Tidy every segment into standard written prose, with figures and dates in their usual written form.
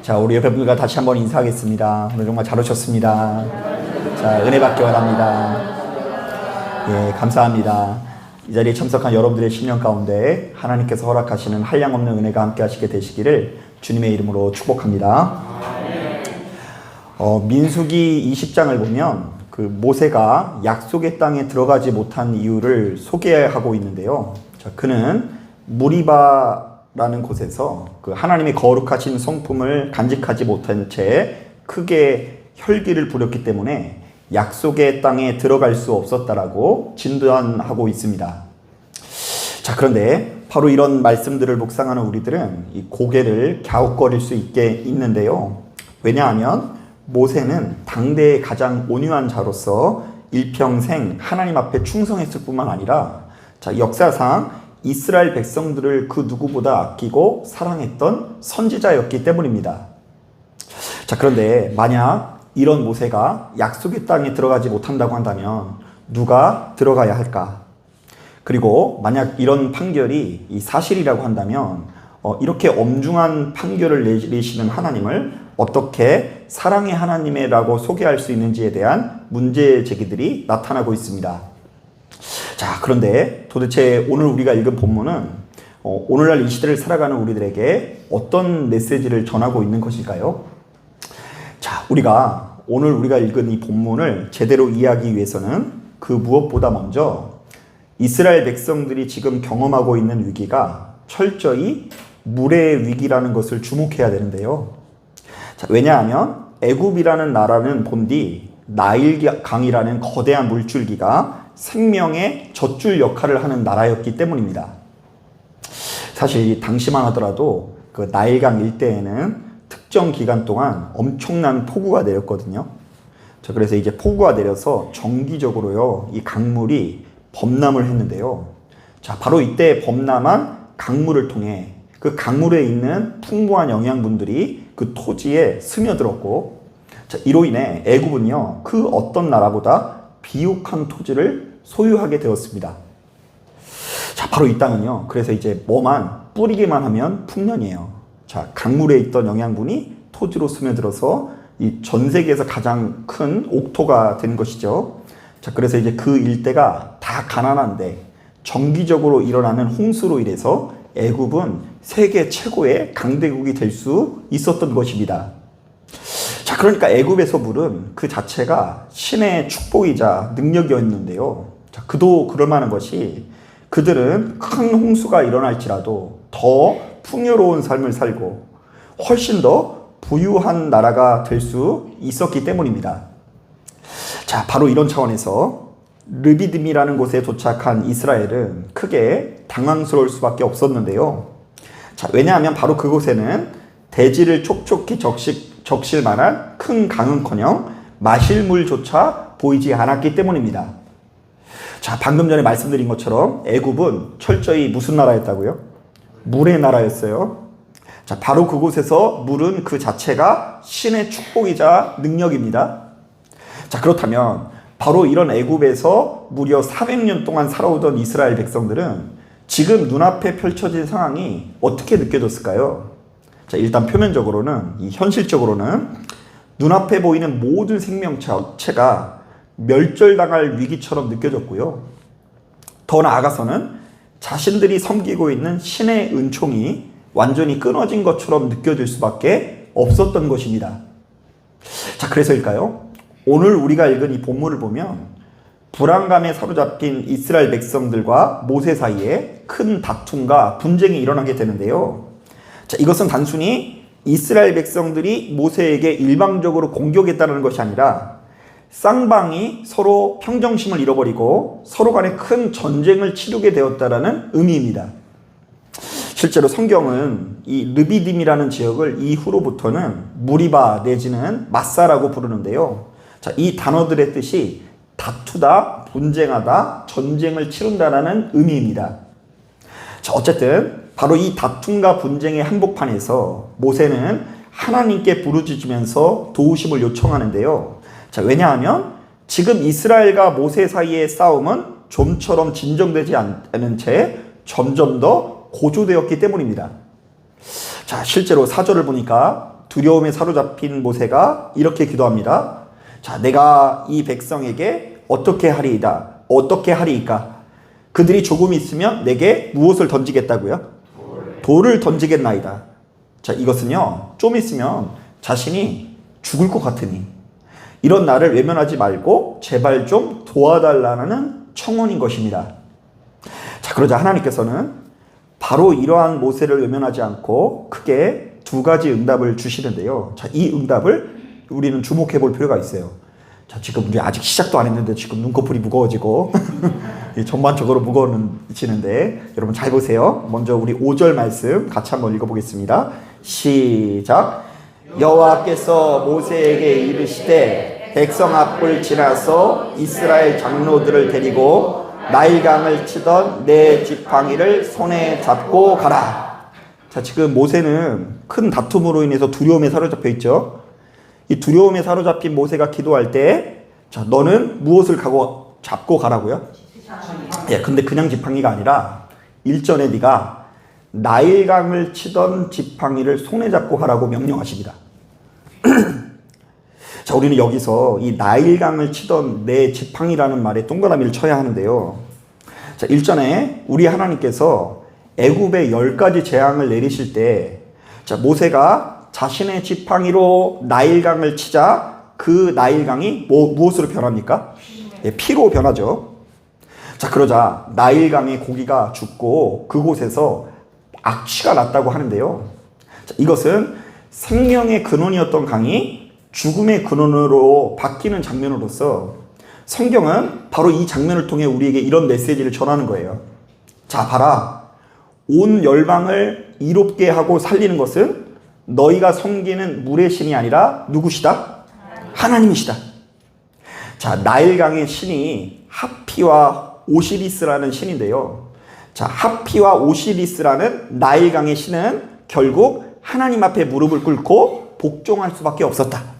자, 우리 옆에 분들과 다시 한번 인사하겠습니다. 오늘 정말 잘 오셨습니다. 자, 은혜 받기 바랍니다. 예, 감사합니다. 이 자리에 참석한 여러분들의 신년 가운데 하나님께서 허락하시는 한량없는 은혜가 함께 하시게 되시기를 주님의 이름으로 축복합니다. 민수기 20장을 보면 그 모세가 약속의 땅에 들어가지 못한 이유를 소개하고 있는데요. 자, 그는 무리바라는 곳에서 그 하나님의 거룩하신 성품을 간직하지 못한 채 크게 혈기를 부렸기 때문에 약속의 땅에 들어갈 수 없었다라고 진단하고 있습니다. 자, 그런데 바로 이런 말씀들을 묵상하는 우리들은 이 고개를 갸웃거릴 수 있는데요. 왜냐하면 모세는 당대의 가장 온유한 자로서 일평생 하나님 앞에 충성했을 뿐만 아니라 자, 역사상 이스라엘 백성들을 그 누구보다 아끼고 사랑했던 선지자였기 때문입니다. 자, 그런데 만약 이런 모세가 약속의 땅에 들어가지 못한다고 한다면 누가 들어가야 할까? 그리고 만약 이런 판결이 이 사실이라고 한다면 이렇게 엄중한 판결을 내리시는 하나님을 어떻게 사랑의 하나님이라고 소개할 수 있는지에 대한 문제 제기들이 나타나고 있습니다. 자, 그런데 도대체 오늘 우리가 읽은 본문은 오늘날 이 시대를 살아가는 우리들에게 어떤 메시지를 전하고 있는 것일까요? 자, 오늘 우리가 읽은 이 본문을 제대로 이해하기 위해서는 그 무엇보다 먼저 이스라엘 백성들이 지금 경험하고 있는 위기가 철저히 물의 위기라는 것을 주목해야 되는데요. 자, 왜냐하면 애굽이라는 나라는 본디 나일강이라는 거대한 물줄기가 생명의 젖줄 역할을 하는 나라였기 때문입니다. 사실 당시만 하더라도 그 나일강 일대에는 특정 기간 동안 엄청난 폭우가 내렸거든요. 자, 그래서 이제 폭우가 내려서 정기적으로요, 이 강물이 범람을 했는데요. 자, 바로 이때 범람한 강물을 통해 그 강물에 있는 풍부한 영양분들이 그 토지에 스며들었고, 자, 이로 인해 애굽은요, 그 어떤 나라보다 비옥한 토지를 소유하게 되었습니다. 자, 바로 이 땅은요, 그래서 이제 뭐만 뿌리기만 하면 풍년이에요. 자, 강물에 있던 영양분이 토지로 스며들어서 이 전 세계에서 가장 큰 옥토가 된 것이죠. 자, 그래서 이제 그 일대가 다 가난한데 정기적으로 일어나는 홍수로 인해서 애굽은 세계 최고의 강대국이 될 수 있었던 것입니다. 자, 그러니까 애굽에서 물은 그 자체가 신의 축복이자 능력이었는데요. 자, 그도 그럴 만한 것이 그들은 큰 홍수가 일어날지라도 더 풍요로운 삶을 살고 훨씬 더 부유한 나라가 될 수 있었기 때문입니다. 자, 바로 이런 차원에서 르비딤이라는 곳에 도착한 이스라엘은 크게 당황스러울 수밖에 없었는데요. 자, 왜냐하면 바로 그곳에는 대지를 촉촉히 적실 만한 큰 강은커녕 마실 물조차 보이지 않았기 때문입니다. 자, 방금 전에 말씀드린 것처럼 애굽은 철저히 무슨 나라였다고요? 물의 나라였어요. 자, 바로 그곳에서 물은 그 자체가 신의 축복이자 능력입니다. 자, 그렇다면 바로 이런 애굽에서 무려 400년 동안 살아오던 이스라엘 백성들은 지금 눈앞에 펼쳐진 상황이 어떻게 느껴졌을까요? 자, 일단 표면적으로는, 이 현실적으로는 눈앞에 보이는 모든 생명체가 멸절당할 위기처럼 느껴졌고요. 더 나아가서는 자신들이 섬기고 있는 신의 은총이 완전히 끊어진 것처럼 느껴질 수밖에 없었던 것입니다. 자, 그래서일까요? 오늘 우리가 읽은 이 본문을 보면 불안감에 사로잡힌 이스라엘 백성들과 모세 사이에 큰 다툼과 분쟁이 일어나게 되는데요. 자, 이것은 단순히 이스라엘 백성들이 모세에게 일방적으로 공격했다는 것이 아니라 쌍방이 서로 평정심을 잃어버리고 서로 간에 큰 전쟁을 치르게 되었다는 의미입니다. 실제로 성경은 이 르비딤이라는 지역을 이후로부터는 무리바 내지는 마사라고 부르는데요. 자, 이 단어들의 뜻이 다투다, 분쟁하다, 전쟁을 치른다라는 의미입니다. 자, 어쨌든 바로 이 다툼과 분쟁의 한복판에서 모세는 하나님께 부르짖으면서 도우심을 요청하는데요. 자, 왜냐하면 지금 이스라엘과 모세 사이의 싸움은 좀처럼 진정되지 않은 채 점점 더 고조되었기 때문입니다. 자, 실제로 4절을 보니까 두려움에 사로잡힌 모세가 이렇게 기도합니다. 자, 내가 이 백성에게 어떻게 하리이다. 어떻게 하리이까? 그들이 조금 있으면 내게 무엇을 던지겠다고요? 돌을 던지겠나이다. 자, 이것은요, 좀 있으면 자신이 죽을 것 같으니 이런 나를 외면하지 말고 제발 좀 도와달라는 청원인 것입니다. 자, 그러자 하나님께서는 바로 이러한 모세를 외면하지 않고 크게 두 가지 응답을 주시는데요. 자, 이 응답을 우리는 주목해 볼 필요가 있어요. 자, 지금 우리 아직 시작도 안 했는데 지금 눈꺼풀이 무거워지고 전반적으로 무거워지는데 여러분 잘 보세요. 먼저 우리 5절 말씀 같이 한번 읽어보겠습니다. 시작. 여호와께서 모세에게 이르시되 백성 앞을 지나서 이스라엘 장로들을 데리고 나일강을 치던 내 지팡이를 손에 잡고 가라. 자, 지금 모세는 큰 다툼으로 인해서 두려움에 사로잡혀 있죠. 이 두려움에 사로잡힌 모세가 기도할 때, 자, 너는 무엇을 잡고 가라고요? 예, 근데 그냥 지팡이가 아니라 1절에 네가 나일강을 치던 지팡이를 손에 잡고 가라고 명령하십니다. 자, 우리는 여기서 이 나일강을 치던 내 지팡이라는 말에 동그라미를 쳐야 하는데요. 자, 1절에 우리 하나님께서 애굽에 10가지 재앙을 내리실 때, 자, 모세가 자신의 지팡이로 나일강을 치자 그 나일강이 무엇으로 변합니까? 예, 피로 변하죠. 자, 그러자 나일강의 고기가 죽고 그곳에서 악취가 났다고 하는데요. 자, 이것은 생명의 근원이었던 강이 죽음의 근원으로 바뀌는 장면으로서 성경은 바로 이 장면을 통해 우리에게 이런 메시지를 전하는 거예요. 자, 봐라. 온 열방을 이롭게 하고 살리는 것은 너희가 섬기는 물의 신이 아니라 누구시다? 하나님이시다. 자, 나일강의 신이 하피와 오시리스라는 신인데요. 자, 하피와 오시리스라는 나일강의 신은 결국 하나님 앞에 무릎을 꿇고 복종할 수밖에 없었다.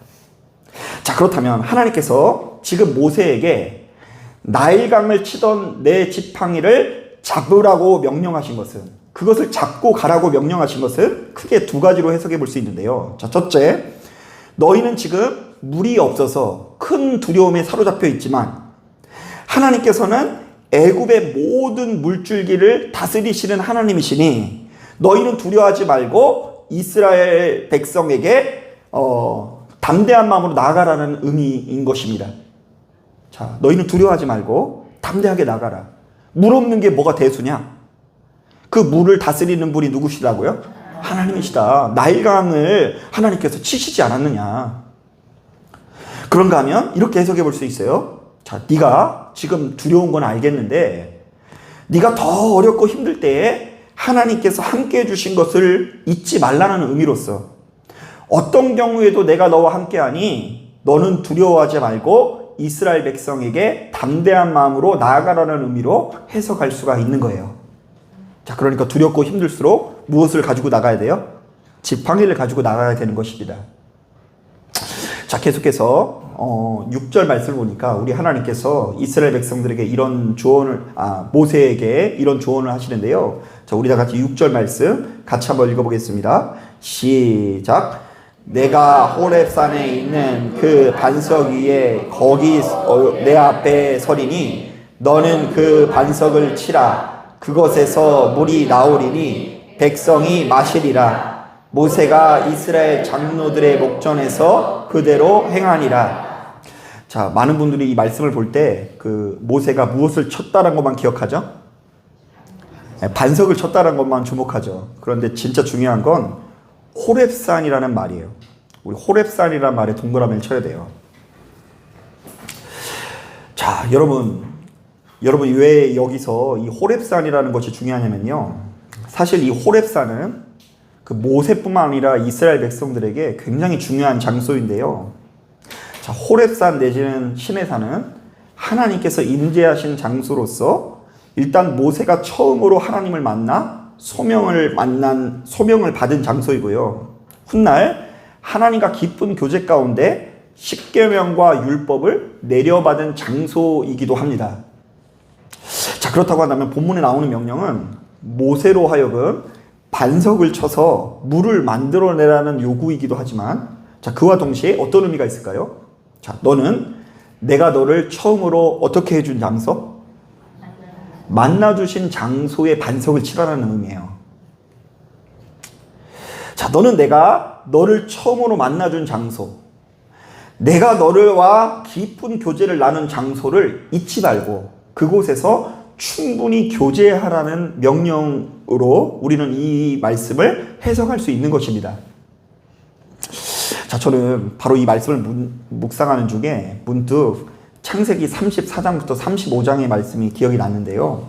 자, 그렇다면 하나님께서 지금 모세에게 나일강을 치던 내 지팡이를 잡으라고 명령하신 것은, 그것을 잡고 가라고 명령하신 것은 크게 두 가지로 해석해 볼 수 있는데요. 자, 첫째, 너희는 지금 물이 없어서 큰 두려움에 사로잡혀 있지만 하나님께서는 애굽의 모든 물줄기를 다스리시는 하나님이시니 너희는 두려워하지 말고 이스라엘 백성에게 담대한 마음으로 나아가라는 의미인 것입니다. 자, 너희는 두려워하지 말고 담대하게 나가라. 물 없는 게 뭐가 대수냐? 그 물을 다스리는 분이 누구시라고요? 하나님이시다. 나일강을 하나님께서 치시지 않았느냐? 그런가 하면 이렇게 해석해 볼 수 있어요. 자, 네가 지금 두려운 건 알겠는데 네가 더 어렵고 힘들 때에 하나님께서 함께 해주신 것을 잊지 말라는 의미로서 어떤 경우에도 내가 너와 함께하니 너는 두려워하지 말고 이스라엘 백성에게 담대한 마음으로 나아가라는 의미로 해석할 수가 있는 거예요. 자, 그러니까 두렵고 힘들수록 무엇을 가지고 나가야 돼요? 지팡이를 가지고 나가야 되는 것입니다. 자, 계속해서 6절 말씀을 보니까 우리 하나님께서 이스라엘 백성들에게 이런 조언을, 모세에게 이런 조언을 하시는데요. 자, 우리 다 같이 6절 말씀 같이 한번 읽어보겠습니다. 시작. 내가 호렙산에 있는 그 반석 위에 거기 내 앞에 서리니 너는 그 반석을 치라. 그것에서 물이 나오리니 백성이 마시리라. 모세가 이스라엘 장로들의 목전에서 그대로 행하니라. 자, 많은 분들이 이 말씀을 볼 때 그 모세가 무엇을 쳤다는 것만 기억하죠? 반석을 쳤다는 것만 주목하죠. 그런데 진짜 중요한 건 호렙산이라는 말이에요. 우리 호렙산이라는 말에 동그라미를 쳐야 돼요. 자, 여러분 왜 여기서 이 호렙산이라는 것이 중요하냐면요. 사실 이 호렙산은 그 모세뿐만 아니라 이스라엘 백성들에게 굉장히 중요한 장소인데요. 자, 호렙산 내지는 신의 산은 하나님께서 임재하신 장소로서 일단 모세가 처음으로 하나님을 만나 소명을 받은 장소이고요. 훗날 하나님과 깊은 교제 가운데 십계명과 율법을 내려받은 장소이기도 합니다. 자, 그렇다고 한다면 본문에 나오는 명령은 모세로 하여금 반석을 쳐서 물을 만들어내라는 요구이기도 하지만, 자, 그와 동시에 어떤 의미가 있을까요? 자, 내가 너를 처음으로 어떻게 해준 장소? 만나주신 장소에 반석을 치라는 의미예요. 자, 내가 너를 처음으로 만나준 장소, 내가 너와 깊은 교제를 나눈 장소를 잊지 말고 그곳에서 충분히 교제하라는 명령으로 우리는 이 말씀을 해석할 수 있는 것입니다. 자, 저는 바로 이 말씀을 묵상하는 중에 문득 창세기 34장부터 35장의 말씀이 기억이 났는데요.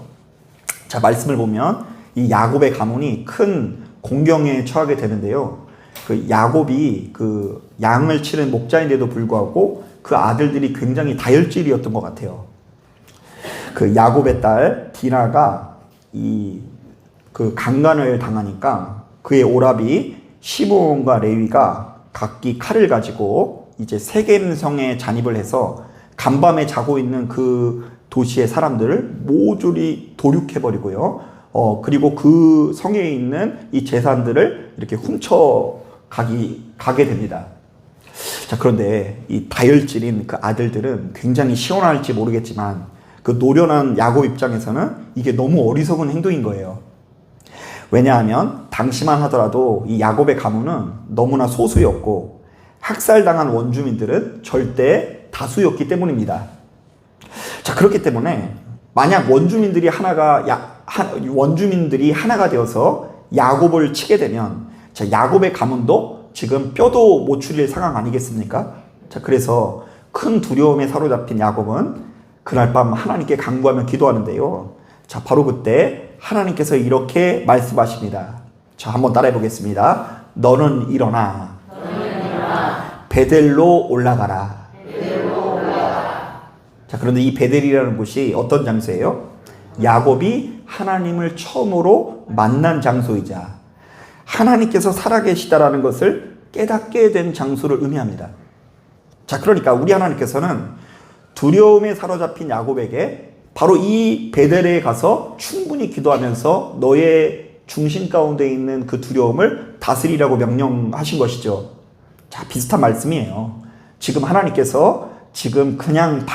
자, 말씀을 보면 이 야곱의 가문이 큰 공경에 처하게 되는데요. 그 야곱이 그 양을 치는 목자인데도 불구하고 그 아들들이 굉장히 다혈질이었던 것 같아요. 그 야곱의 딸 디나가 그 강간을 당하니까 그의 오라비 시므온과 레위가 각기 칼을 가지고 이제 세겜성에 잔입을 해서 간밤에 자고 있는 그 도시의 사람들을 모조리 도륙해버리고요. 그리고 그 성에 있는 이 재산들을 이렇게 가게 됩니다. 자, 그런데 이 다혈질인 그 아들들은 굉장히 시원할지 모르겠지만 그 노련한 야곱 입장에서는 이게 너무 어리석은 행동인 거예요. 왜냐하면 당시만 하더라도 이 야곱의 가문은 너무나 소수였고 학살당한 원주민들은 절대 다수였기 때문입니다. 자, 그렇기 때문에 만약 원주민들이 하나가 되어서 야곱을 치게 되면, 자, 야곱의 가문도 지금 뼈도 못 추릴 상황 아니겠습니까? 자, 그래서 큰 두려움에 사로잡힌 야곱은 그날 밤 하나님께 간구하며 기도하는데요. 자, 바로 그때 하나님께서 이렇게 말씀하십니다. 자, 한번 따라해 보겠습니다. 너는 일어나 베델로 올라가라. 자, 그런데 이 베델이라는 곳이 어떤 장소예요? 야곱이 하나님을 처음으로 만난 장소이자 하나님께서 살아계시다라는 것을 깨닫게 된 장소를 의미합니다. 자, 그러니까 우리 하나님께서는 두려움에 사로잡힌 야곱에게 바로 이 베델에 가서 충분히 기도하면서 너의 중심 가운데 있는 그 두려움을 다스리라고 명령하신 것이죠. 자, 비슷한 말씀이에요. 지금 하나님께서 지금 그냥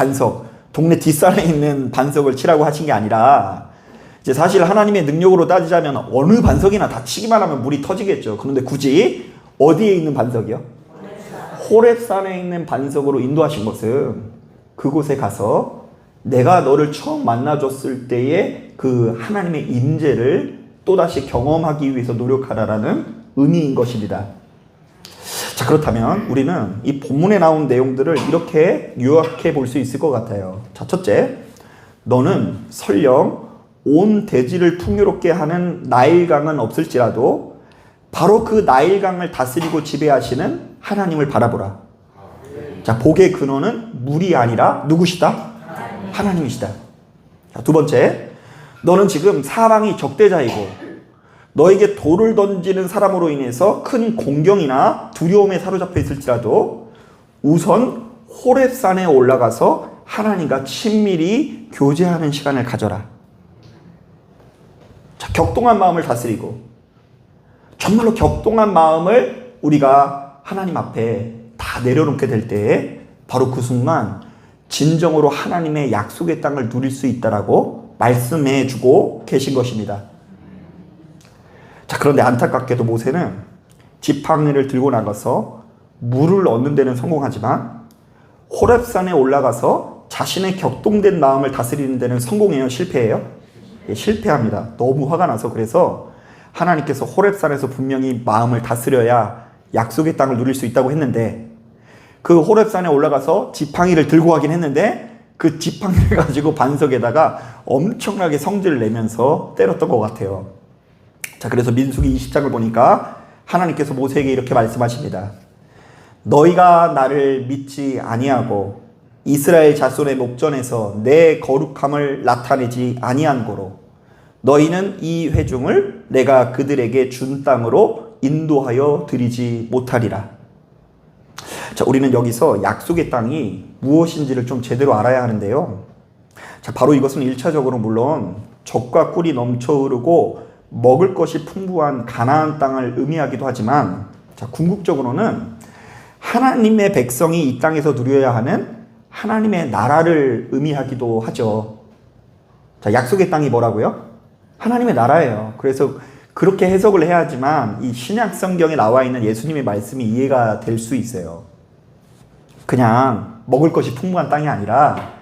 동네 뒷산에 있는 반석을 치라고 하신 게 아니라, 이제 사실 하나님의 능력으로 따지자면 어느 반석이나 다 치기만 하면 물이 터지겠죠. 그런데 굳이 어디에 있는 반석이요? 호렙산에 있는 반석으로 인도하신 것은 그곳에 가서 내가 너를 처음 만나줬을 때의 그 하나님의 임재를 또다시 경험하기 위해서 노력하라라는 의미인 것입니다. 자, 그렇다면 우리는 이 본문에 나온 내용들을 이렇게 요약해 볼 수 있을 것 같아요. 자, 첫째, 너는 설령 온 대지를 풍요롭게 하는 나일강은 없을지라도 바로 그 나일강을 다스리고 지배하시는 하나님을 바라보라. 자, 복의 근원은 물이 아니라 누구시다? 하나님이시다. 자, 두 번째, 너는 지금 사방이 적대자이고 너에게 돌을 던지는 사람으로 인해서 큰 공경이나 두려움에 사로잡혀 있을지라도 우선 호렙산에 올라가서 하나님과 친밀히 교제하는 시간을 가져라. 자, 격동한 마음을 다스리고, 정말로 격동한 마음을 우리가 하나님 앞에 다 내려놓게 될 때에 바로 그 순간 진정으로 하나님의 약속의 땅을 누릴 수 있다라고 말씀해 주고 계신 것입니다. 자, 그런데 안타깝게도 모세는 지팡이를 들고 나가서 물을 얻는 데는 성공하지만 호렙산에 올라가서 자신의 격동된 마음을 다스리는 데는 성공해요? 실패해요? 예, 실패합니다. 너무 화가 나서. 그래서 하나님께서 호렙산에서 분명히 마음을 다스려야 약속의 땅을 누릴 수 있다고 했는데, 그 호렙산에 올라가서 지팡이를 들고 가긴 했는데 그 지팡이를 가지고 반석에다가 엄청나게 성질을 내면서 때렸던 것 같아요. 자, 그래서 민수기 20장을 보니까 하나님께서 모세에게 이렇게 말씀하십니다. 너희가 나를 믿지 아니하고 이스라엘 자손의 목전에서 내 거룩함을 나타내지 아니한 고로 너희는 이 회중을 내가 그들에게 준 땅으로 인도하여 드리지 못하리라. 자, 우리는 여기서 약속의 땅이 무엇인지를 좀 제대로 알아야 하는데요. 자, 바로 이것은 1차적으로 물론 적과 꿀이 넘쳐 흐르고 먹을 것이 풍부한 가나안 땅을 의미하기도 하지만, 자, 궁극적으로는 하나님의 백성이 이 땅에서 누려야 하는 하나님의 나라를 의미하기도 하죠. 자, 약속의 땅이 뭐라고요? 하나님의 나라예요. 그래서 그렇게 해석을 해야지만 이 신약 성경에 나와 있는 예수님의 말씀이 이해가 될 수 있어요. 그냥 먹을 것이 풍부한 땅이 아니라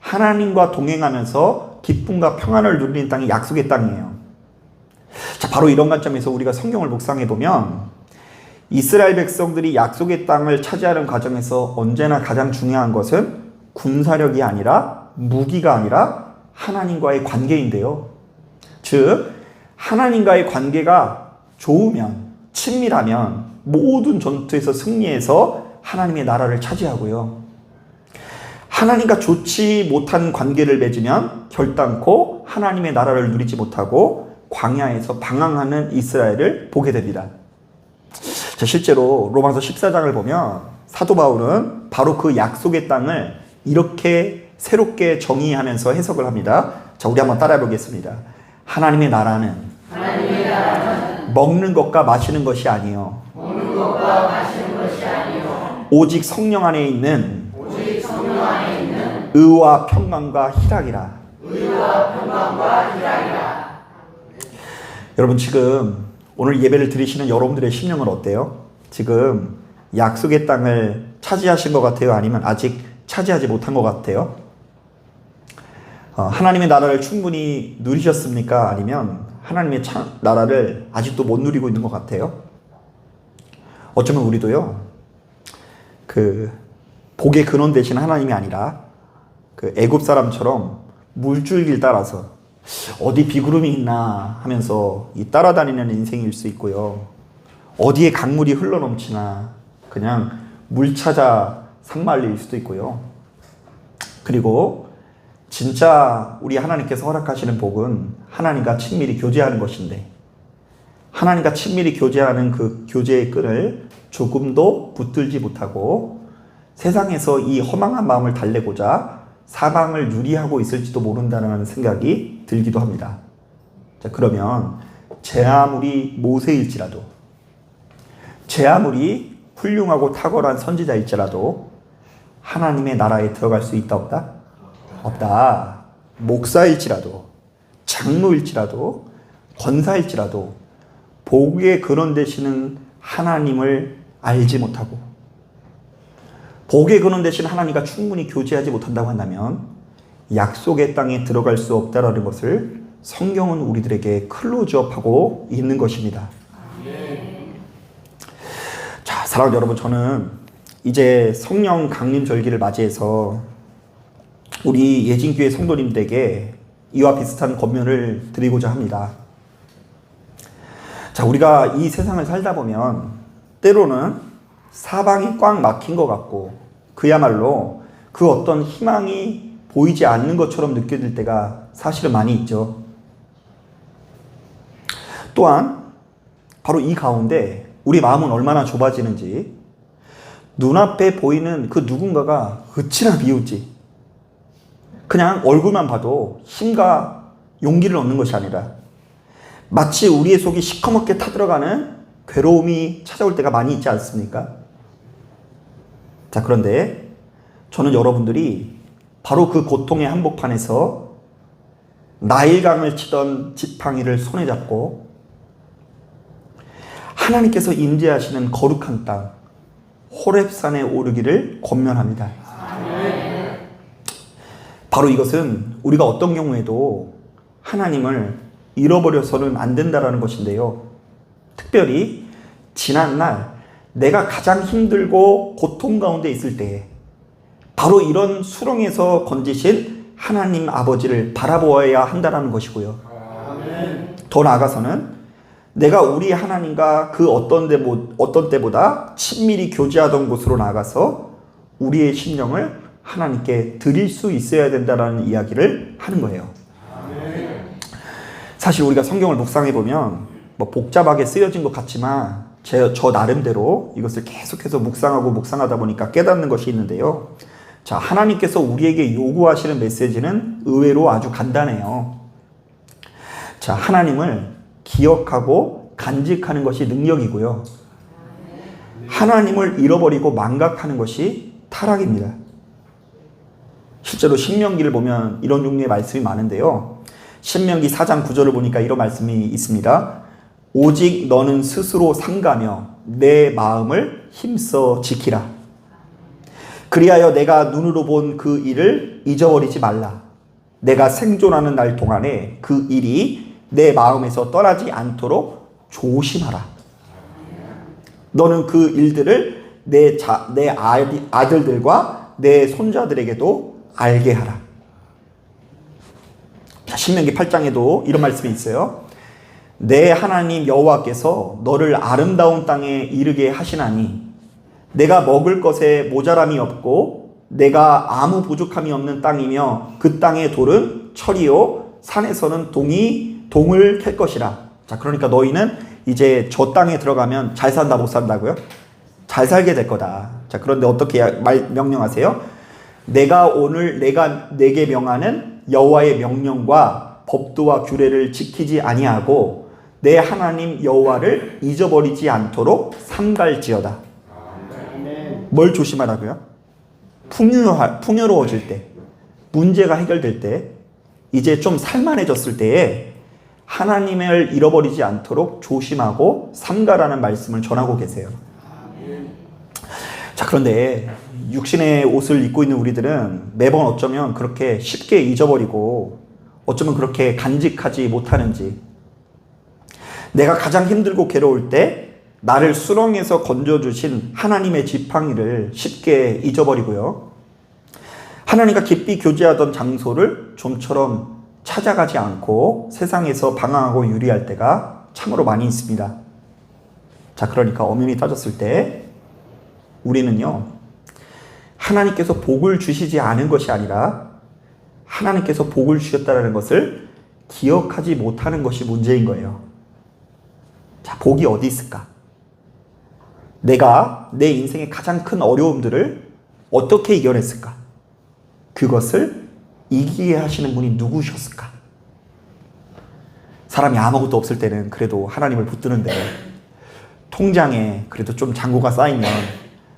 하나님과 동행하면서 기쁨과 평안을 누리는 땅이 약속의 땅이에요. 자, 바로 이런 관점에서 우리가 성경을 묵상해 보면 이스라엘 백성들이 약속의 땅을 차지하는 과정에서 언제나 가장 중요한 것은 군사력이 아니라, 무기가 아니라 하나님과의 관계인데요. 즉 하나님과의 관계가 좋으면, 친밀하면 모든 전투에서 승리해서 하나님의 나라를 차지하고요. 하나님과 좋지 못한 관계를 맺으면 결단코 하나님의 나라를 누리지 못하고 광야에서 방황하는 이스라엘을 보게 됩니다. 자, 실제로 로마서 14장을 보면 사도 바울은 바로 그 약속의 땅을 이렇게 새롭게 정의하면서 해석을 합니다. 자, 우리 한번 따라해 보겠습니다. 하나님의 나라는 먹는 것과 마시는 것이 아니요 오직 성령 안에 있는 의와 평강과 희락이라. 여러분, 지금 오늘 예배를 드리시는 여러분들의 심령은 어때요? 지금 약속의 땅을 차지하신 것 같아요? 아니면 아직 차지하지 못한 것 같아요? 하나님의 나라를 충분히 누리셨습니까? 아니면 하나님의 나라를 아직도 못 누리고 있는 것 같아요? 어쩌면 우리도요, 복의 근원 되신 하나님이 아니라 애굽 사람처럼 물줄기를 따라서 어디 비구름이 있나 하면서 따라다니는 인생일 수 있고요. 어디에 강물이 흘러넘치나 그냥 물 찾아 산만리일 수도 있고요. 그리고 진짜 우리 하나님께서 허락하시는 복은 하나님과 친밀히 교제하는 것인데, 하나님과 친밀히 교제하는 그 교제의 끈을 조금도 붙들지 못하고 세상에서 이 허망한 마음을 달래고자 사방을 유리하고 있을지도 모른다는 생각이 들기도 합니다. 자, 그러면 제 아무리 모세일지라도, 제 아무리 훌륭하고 탁월한 선지자일지라도 하나님의 나라에 들어갈 수 있다 없다? 없다. 목사일지라도, 장로일지라도, 권사일지라도 복의 근원 되시는 하나님을 알지 못하고 복의 근원 되신 하나님과 충분히 교제하지 못한다고 한다면 약속의 땅에 들어갈 수 없다라는 것을 성경은 우리들에게 클로즈업하고 있는 것입니다. 자, 사랑하는 여러분, 저는 이제 성령 강림 절기를 맞이해서 우리 예진교회 성도님들에게 이와 비슷한 권면을 드리고자 합니다. 자, 우리가 이 세상을 살다 보면 때로는 사방이 꽉 막힌 것 같고 그야말로 그 어떤 희망이 보이지 않는 것처럼 느껴질 때가 사실은 많이 있죠. 또한 바로 이 가운데 우리 마음은 얼마나 좁아지는지, 눈앞에 보이는 그 누군가가 어찌나 미우지, 그냥 얼굴만 봐도 힘과 용기를 얻는 것이 아니라 마치 우리의 속이 시커멓게 타들어가는 괴로움이 찾아올 때가 많이 있지 않습니까? 자, 그런데 저는 여러분들이 바로 그 고통의 한복판에서 나일강을 치던 지팡이를 손에 잡고 하나님께서 임재하시는 거룩한 땅 호렙산에 오르기를 권면합니다. 바로 이것은 우리가 어떤 경우에도 하나님을 잃어버려서는 안 된다라는 것인데요. 특별히 지난날 내가 가장 힘들고 고통 가운데 있을 때 바로 이런 수렁에서 건지신 하나님 아버지를 바라보아야 한다는 것이고요. 더 나아가서는 내가 우리 하나님과 그 어떤 때보다 친밀히 교제하던 곳으로 나가서 우리의 심령을 하나님께 드릴 수 있어야 된다는 이야기를 하는 거예요. 사실 우리가 성경을 묵상해 보면 복잡하게 쓰여진 것 같지만 저 나름대로 이것을 계속해서 묵상하다 보니까 깨닫는 것이 있는데요. 자, 하나님께서 우리에게 요구하시는 메시지는 의외로 아주 간단해요. 자, 하나님을 기억하고 간직하는 것이 능력이고요. 하나님을 잃어버리고 망각하는 것이 타락입니다. 실제로 신명기를 보면 이런 종류의 말씀이 많은데요. 신명기 4장 9절을 보니까 이런 말씀이 있습니다. 오직 너는 스스로 삼가며 내 마음을 힘써 지키라. 그리하여 내가 눈으로 본 그 일을 잊어버리지 말라. 내가 생존하는 날 동안에 그 일이 내 마음에서 떠나지 않도록 조심하라. 너는 그 일들을 내 아들들과 내 손자들에게도 알게 하라. 신명기 8장에도 이런 말씀이 있어요. 내 하나님 여호와께서 너를 아름다운 땅에 이르게 하시나니 내가 먹을 것에 모자람이 없고 내가 아무 부족함이 없는 땅이며 그 땅의 돌은 철이요 산에서는 동을 캘 것이라. 자, 그러니까 너희는 이제 저 땅에 들어가면 잘 산다 못 산다고요? 잘 살게 될 거다. 자, 그런데 어떻게 명령하세요? 내가 오늘 내게 명하는 여호와의 명령과 법도와 규례를 지키지 아니하고 내 하나님 여호와를 잊어버리지 않도록 삼갈지어다. 뭘 조심하라고요? 풍요로워질 때, 문제가 해결될 때, 이제 좀 살만해졌을 때에 하나님을 잃어버리지 않도록 조심하고 삼가라는 말씀을 전하고 계세요. 자, 그런데 육신의 옷을 입고 있는 우리들은 매번 어쩌면 그렇게 쉽게 잊어버리고 어쩌면 그렇게 간직하지 못하는지, 내가 가장 힘들고 괴로울 때 나를 수렁에서 건져주신 하나님의 지팡이를 쉽게 잊어버리고요. 하나님과 깊이 교제하던 장소를 좀처럼 찾아가지 않고 세상에서 방황하고 유리할 때가 참으로 많이 있습니다. 자, 그러니까 엄연히 따졌을 때 우리는요, 하나님께서 복을 주시지 않은 것이 아니라 하나님께서 복을 주셨다는 것을 기억하지 못하는 것이 문제인 거예요. 자, 복이 어디 있을까? 내가 내 인생의 가장 큰 어려움들을 어떻게 이겨냈을까? 그것을 이기게 하시는 분이 누구셨을까? 사람이 아무것도 없을 때는 그래도 하나님을 붙드는데 통장에 그래도 좀 잔고가 쌓이면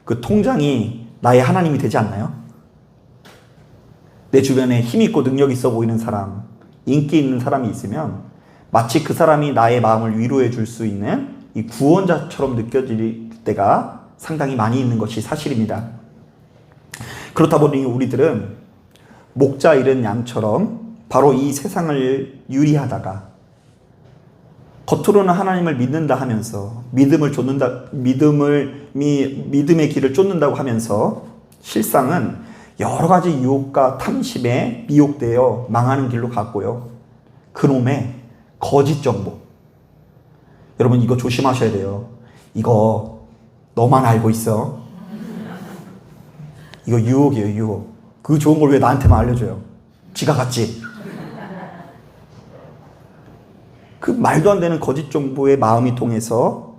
그 통장이 나의 하나님이 되지 않나요? 내 주변에 힘 있고 능력 있어 보이는 사람, 인기 있는 사람이 있으면 마치 그 사람이 나의 마음을 위로해 줄 수 있는 이 구원자처럼 느껴질 때가 상당히 많이 있는 것이 사실입니다. 그렇다 보니 우리들은 목자 잃은 양처럼 바로 이 세상을 유리하다가 겉으로는 하나님을 믿는다 하면서 믿음의 길을 쫓는다고 하면서 실상은 여러 가지 유혹과 탐심에 미혹되어 망하는 길로 갔고요. 그놈의 거짓 정보. 여러분 이거 조심하셔야 돼요. 이거 너만 알고 있어. 이거 유혹이에요, 유혹. 그 좋은 걸 왜 나한테만 알려줘요? 지가 갔지. 그 말도 안 되는 거짓 정보의 마음이 통해서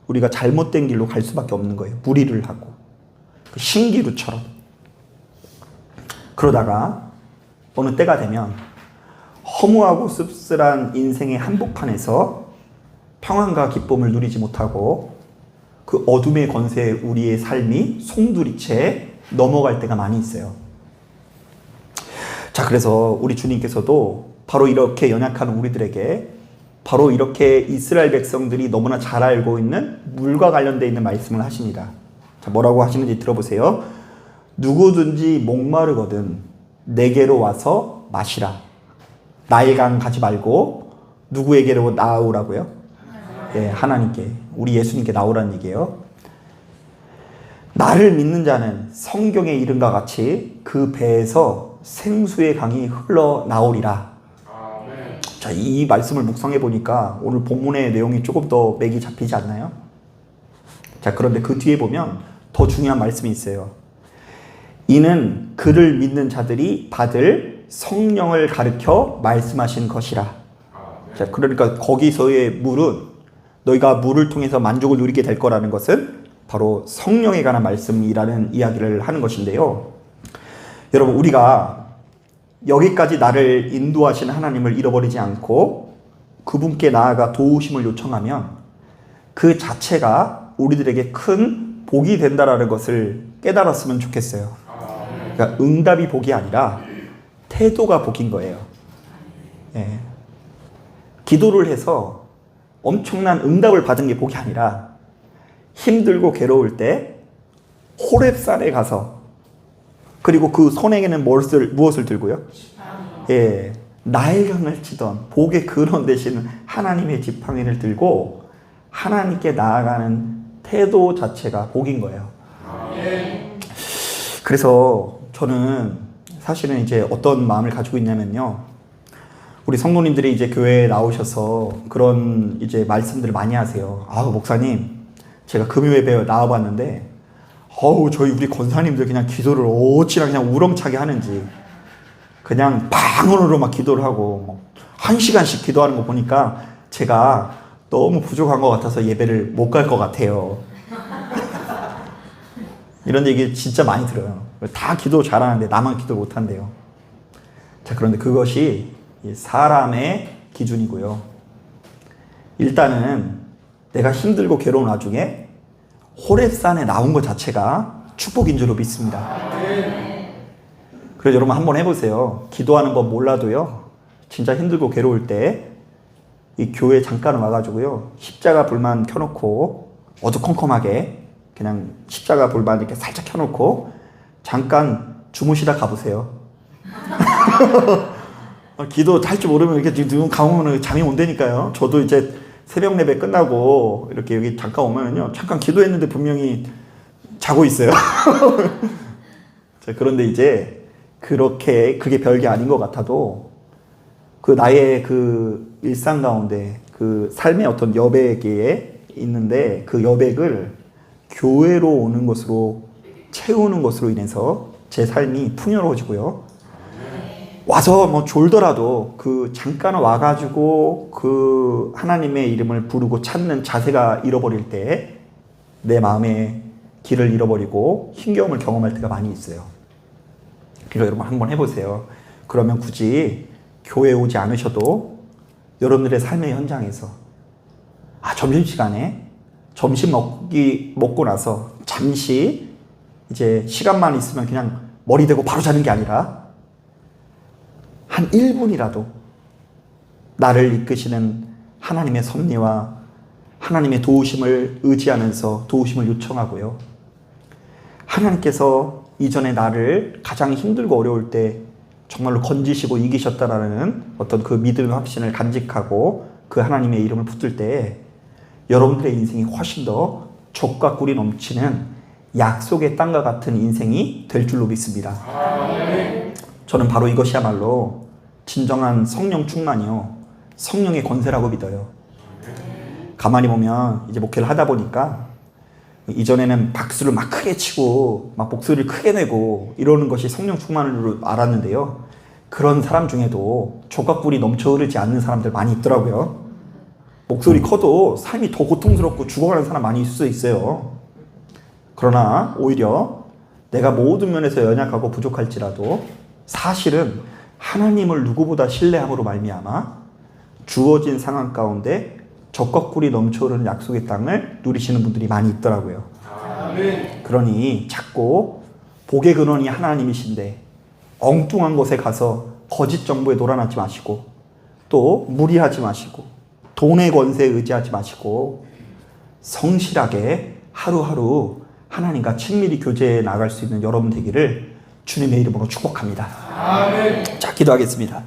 우리가 잘못된 길로 갈 수밖에 없는 거예요. 무리를 하고. 그 신기루처럼. 그러다가 어느 때가 되면 허무하고 씁쓸한 인생의 한복판에서 평안과 기쁨을 누리지 못하고 그 어둠의 권세에 우리의 삶이 송두리째 넘어갈 때가 많이 있어요. 자, 그래서 우리 주님께서도 바로 이렇게 연약한 우리들에게 바로 이렇게 이스라엘 백성들이 너무나 잘 알고 있는 물과 관련되어 있는 말씀을 하십니다. 자, 뭐라고 하시는지 들어보세요. 누구든지 목마르거든 내게로 와서 마시라. 나일강 가지 말고 누구에게로 나오라고요? 예, 하나님께, 우리 예수님께 나오라는 얘기예요. 나를 믿는 자는 성경의 이름과 같이 그 배에서 생수의 강이 흘러나오리라. 자, 이 말씀을 묵상해 보니까 오늘 본문의 내용이 조금 더 맥이 잡히지 않나요? 자, 그런데 그 뒤에 보면 더 중요한 말씀이 있어요. 이는 그를 믿는 자들이 받을 성령을 가르쳐 말씀하신 것이라. 자, 그러니까 거기서의 물은 너희가 물을 통해서 만족을 누리게 될 거라는 것은 바로 성령에 관한 말씀이라는 이야기를 하는 것인데요. 여러분, 우리가 여기까지 나를 인도하시는 하나님을 잃어버리지 않고 그분께 나아가 도우심을 요청하면 그 자체가 우리들에게 큰 복이 된다라는 것을 깨달았으면 좋겠어요. 그러니까 응답이 복이 아니라 태도가 복인 거예요. 예. 기도를 해서 엄청난 응답을 받은 게 복이 아니라 힘들고 괴로울 때 호렙산에 가서, 그리고 그 손에게는 무엇을 들고요? 예, 나일강을 치던 복의 근원 되시는 하나님의 지팡이를 들고 하나님께 나아가는 태도 자체가 복인 거예요. 그래서 저는 사실은 이제 어떤 마음을 가지고 있냐면요, 우리 성도님들이 이제 교회에 나오셔서 그런 이제 말씀들을 많이 하세요. 목사님, 제가 금요예배 나와봤는데 저희 우리 권사님들 그냥 기도를 어찌나 그냥 우렁차게 하는지, 그냥 방언으로 막 기도를 하고 뭐 1시간씩 기도하는 거 보니까 제가 너무 부족한 것 같아서 예배를 못 갈 것 같아요. 이런 얘기 진짜 많이 들어요. 다 기도 잘하는데 나만 기도 못한대요. 자, 그런데 그것이 사람의 기준이고요. 일단은 내가 힘들고 괴로운 와중에 호렙산에 나온 것 자체가 축복인 줄로 믿습니다. 그래서 여러분 한번 해보세요. 기도하는 건 몰라도요, 진짜 힘들고 괴로울 때 이 교회 잠깐 와가지고요, 십자가 불만 켜놓고 어두컴컴하게 그냥 십자가 불만 이렇게 살짝 켜놓고 잠깐 주무시다 가보세요. 기도 할 줄 모르면 이렇게 눈 감으면 잠이 온다니까요. 저도 이제 새벽 예배 끝나고 이렇게 여기 잠깐 오면요, 잠깐 기도했는데 분명히 자고 있어요. 자, 그런데 이제 그게 별게 아닌 것 같아도 그 나의 그 일상 가운데 그 삶의 어떤 여백에 있는데, 그 여백을 교회로 오는 것으로 채우는 것으로 인해서 제 삶이 풍요로워지고요. 와서 뭐 졸더라도 그 잠깐 와가지고 그 하나님의 이름을 부르고 찾는 자세가 잃어버릴 때 내 마음의 길을 잃어버리고 힘겨움을 경험할 때가 많이 있어요. 그러니까 여러분 한번 해보세요. 그러면 굳이 교회에 오지 않으셔도 여러분들의 삶의 현장에서 점심시간에 점심 먹고 나서 잠시 이제 시간만 있으면 그냥 머리 대고 바로 자는 게 아니라 한 1분이라도 나를 이끄시는 하나님의 섭리와 하나님의 도우심을 의지하면서 도우심을 요청하고요. 하나님께서 이전에 나를 가장 힘들고 어려울 때 정말로 건지시고 이기셨다라는 어떤 그 믿음의 확신을 간직하고 그 하나님의 이름을 붙들 때 여러분들의 인생이 훨씬 더 족과 꿀이 넘치는 약속의 땅과 같은 인생이 될 줄로 믿습니다. 저는 바로 이것이야말로 진정한 성령 충만이요, 성령의 권세라고 믿어요. 가만히 보면 이제 목회를 하다 보니까 이전에는 박수를 막 크게 치고 막 목소리를 크게 내고 이러는 것이 성령 충만으로 알았는데요, 그런 사람 중에도 족과 꿀이 넘쳐 흐르지 않는 사람들 많이 있더라고요. 목소리 커도 삶이 더 고통스럽고 죽어가는 사람 많이 있을 수 있어요. 그러나 오히려 내가 모든 면에서 연약하고 부족할지라도 사실은 하나님을 누구보다 신뢰함으로 말미암아 주어진 상황 가운데 젖과 꿀이 넘쳐 흐르는 약속의 땅을 누리시는 분들이 많이 있더라고요. 아멘. 그러니 자꾸 복의 근원이 하나님이신데 엉뚱한 곳에 가서 거짓 정보에 놀아나지 마시고, 또 무리하지 마시고, 돈의 권세에 의지하지 마시고 성실하게 하루하루 하나님과 친밀히 교제해 나갈 수 있는 여러분 되기를 주님의 이름으로 축복합니다. 아멘. 자, 기도하겠습니다.